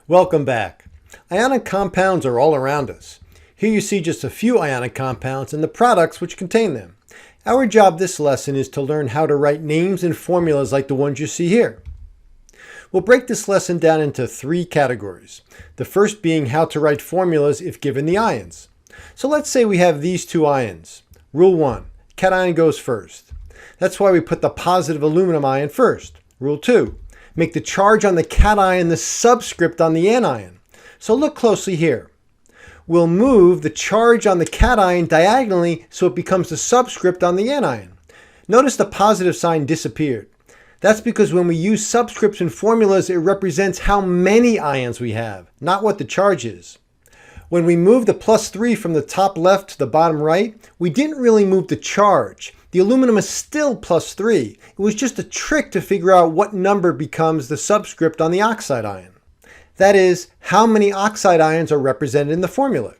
Welcome back. Ionic compounds are all around us. Here you see just a few ionic compounds and the products which contain them. Our job this lesson is to learn how to write names and formulas like the ones you see here. We'll break this lesson down into three categories. The first being how to write formulas if given the ions. So let's say we have these two ions. Rule 1, cation goes first. That's why we put the positive aluminum ion first. Rule 2, make the charge on the cation the subscript on the anion. So look closely here. We'll move the charge on the cation diagonally so it becomes the subscript on the anion. Notice the positive sign disappeared. That's because when we use subscripts in formulas, it represents how many ions we have, not what the charge is. When we move the +3 from the top left to the bottom right, we didn't really move the charge. The aluminum is still +3. It was just a trick to figure out what number becomes the subscript on the oxide ion. That is, how many oxide ions are represented in the formula.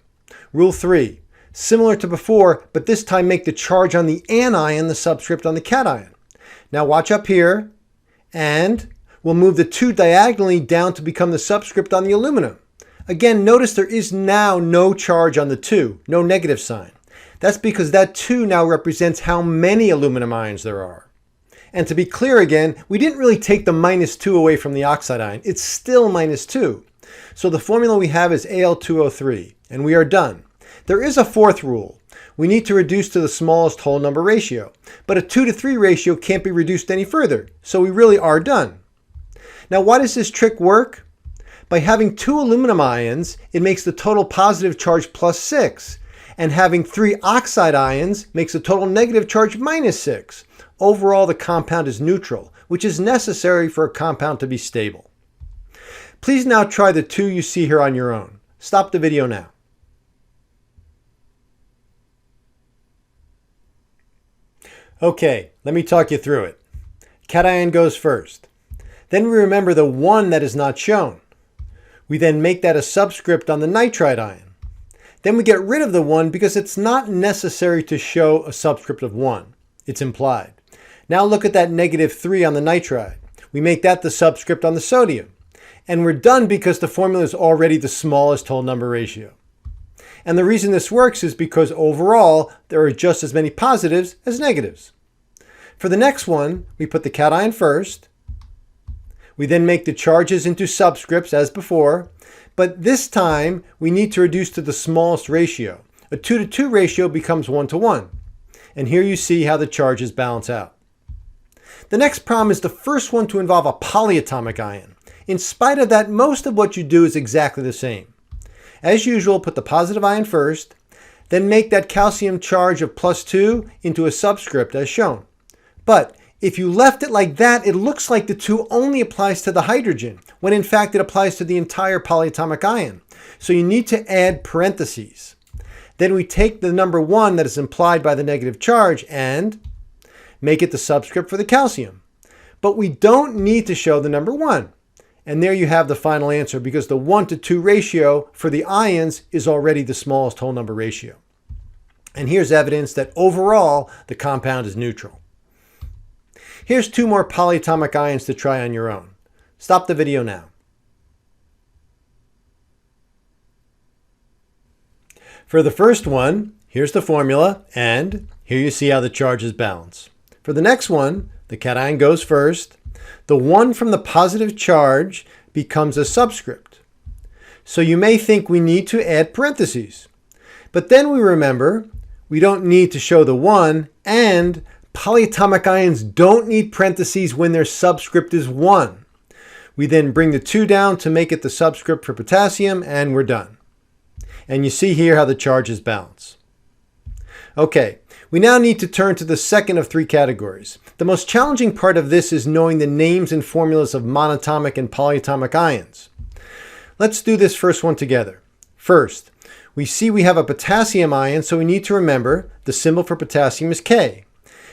Rule 3, similar to before, but this time make the charge on the anion the subscript on the cation. Now watch up here, and we'll move the 2 diagonally down to become the subscript on the aluminum. Again, notice there is now no charge on the 2, no negative sign. That's because that 2 now represents how many aluminum ions there are. And to be clear again, we didn't really take the -2 away from the oxide ion. It's still -2. So the formula we have is Al2O3, and we are done. There is a fourth rule. We need to reduce to the smallest whole number ratio, but a 2:3 ratio can't be reduced any further, so we really are done. Now why does this trick work? By having 2 aluminum ions, it makes the total positive charge +6, and having 3 oxide ions makes the total negative charge -6. Overall, the compound is neutral, which is necessary for a compound to be stable. Please now try the 2 you see here on your own. Stop the video now. Okay, let me talk you through it. Cation goes first. Then we remember the 1 that is not shown. We then make that a subscript on the nitride ion. Then we get rid of the 1 because it's not necessary to show a subscript of 1. It's implied. Now look at that -3 on the nitride. We make that the subscript on the sodium. And we're done because the formula is already the smallest whole number ratio. And the reason this works is because overall, there are just as many positives as negatives. For the next one, we put the cation first. We then make the charges into subscripts as before, but this time we need to reduce to the smallest ratio. A 2:2 ratio becomes 1:1. And here you see how the charges balance out. The next problem is the first one to involve a polyatomic ion. In spite of that, most of what you do is exactly the same. As usual, put the positive ion first, then make that calcium charge of +2 into a subscript as shown. But if you left it like that, it looks like the 2 only applies to the hydrogen, when in fact it applies to the entire polyatomic ion. So you need to add parentheses. Then we take the number 1 that is implied by the negative charge and make it the subscript for the calcium. But we don't need to show the number 1. And there you have the final answer because the 1:2 ratio for the ions is already the smallest whole number ratio. And here's evidence that overall the compound is neutral. Here's 2 more polyatomic ions to try on your own. Stop the video now. For the first one, here's the formula, and here you see how the charges balance. For the next one, the cation goes first. The 1 from the positive charge becomes a subscript. So you may think we need to add parentheses. But then we remember we don't need to show the 1, and polyatomic ions don't need parentheses when their subscript is 1. We then bring the 2 down to make it the subscript for potassium, and we're done. And you see here how the charges balance. Okay, we now need to turn to the second of 3 categories. The most challenging part of this is knowing the names and formulas of monatomic and polyatomic ions. Let's do this first one together. First, we see we have a potassium ion, so we need to remember the symbol for potassium is K.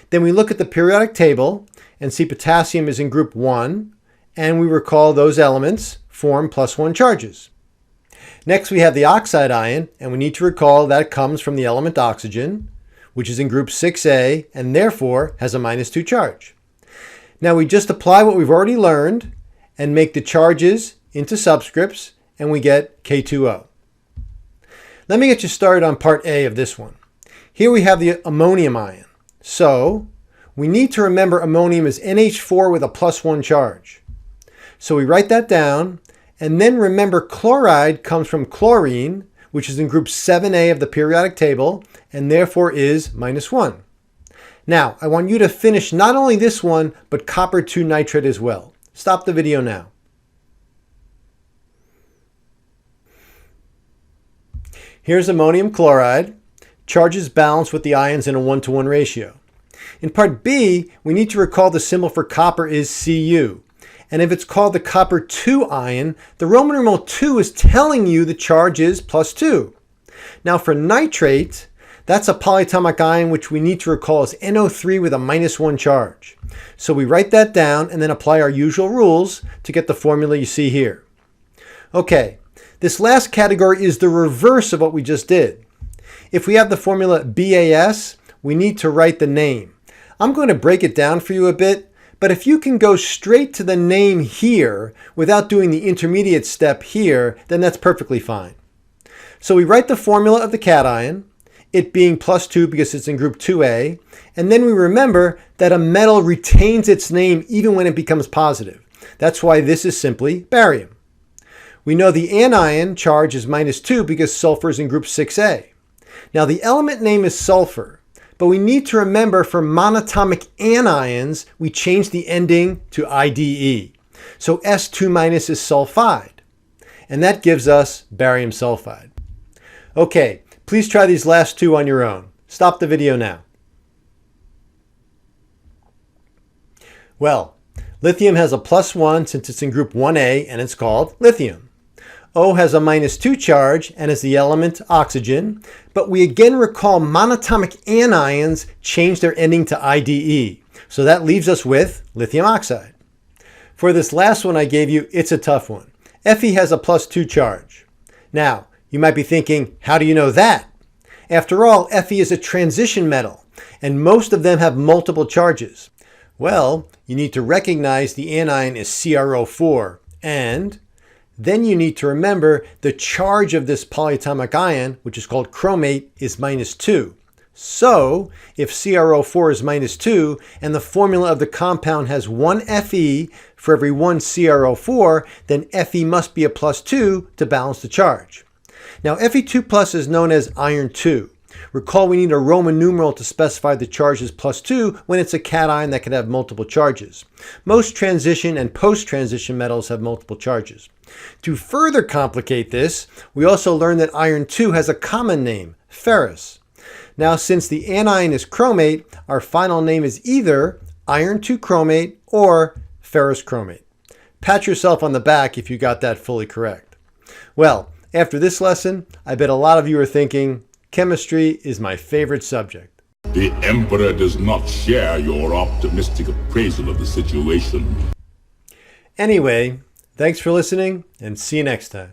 Then we look at the periodic table and see potassium is in group 1, and we recall those elements form +1 charges. Next, we have the oxide ion, and we need to recall that it comes from the element oxygen, which is in group 6A and therefore has a -2 charge. Now we just apply what we've already learned and make the charges into subscripts and we get K2O. Let me get you started on part A of this one. Here we have the ammonium ion. So we need to remember ammonium is NH4 with a +1 charge. So we write that down, and then remember chloride comes from chlorine, which is in group 7A of the periodic table, and therefore is -1. Now, I want you to finish not only this one, but copper 2 nitrate as well. Stop the video now. Here's ammonium chloride. Charges balance with the ions in a 1-to-1 ratio. In part B, we need to recall the symbol for copper is Cu. And if it's called the copper 2 ion, the Roman numeral 2 is telling you the charge is +2. Now for nitrate, that's a polyatomic ion which we need to recall as NO3 with a -1 charge. So we write that down and then apply our usual rules to get the formula you see here. Okay, this last category is the reverse of what we just did. If we have the formula BAS, we need to write the name. I'm going to break it down for you a bit, but if you can go straight to the name here without doing the intermediate step here, then that's perfectly fine. So we write the formula of the cation, it being +2 because it's in group 2A, and then we remember that a metal retains its name even when it becomes positive. That's why this is simply barium. We know the anion charge is -2 because sulfur is in group 6A. Now the element name is sulfur, but we need to remember for monatomic anions, we change the ending to IDE. So S2- is sulfide, and that gives us barium sulfide. Okay, please try these last two on your own. Stop the video now. Well, lithium has a +1 since it's in group 1A and it's called lithium. O has a -2 charge and is the element oxygen, but we again recall monatomic anions change their ending to IDE. So that leaves us with lithium oxide. For this last one I gave you, it's a tough one. Fe has a +2 charge. Now, you might be thinking, how do you know that? After all, Fe is a transition metal, and most of them have multiple charges. Well, you need to recognize the anion is CrO4, and then you need to remember the charge of this polyatomic ion, which is called chromate, is -2. So, if CrO4 is -2 and the formula of the compound has 1 Fe for every 1 CrO4, then Fe must be a +2 to balance the charge. Now, Fe2+ is known as iron 2. Recall we need a Roman numeral to specify the charge as +2 when it's a cation that can have multiple charges. Most transition and post-transition metals have multiple charges. To further complicate this, we also learned that iron 2 has a common name, ferrous. Now, since the anion is chromate, our final name is either iron 2 chromate or ferrous chromate. Pat yourself on the back if you got that fully correct. Well, after this lesson, I bet a lot of you are thinking, chemistry is my favorite subject. The Emperor does not share your optimistic appraisal of the situation. Anyway, thanks for listening and see you next time.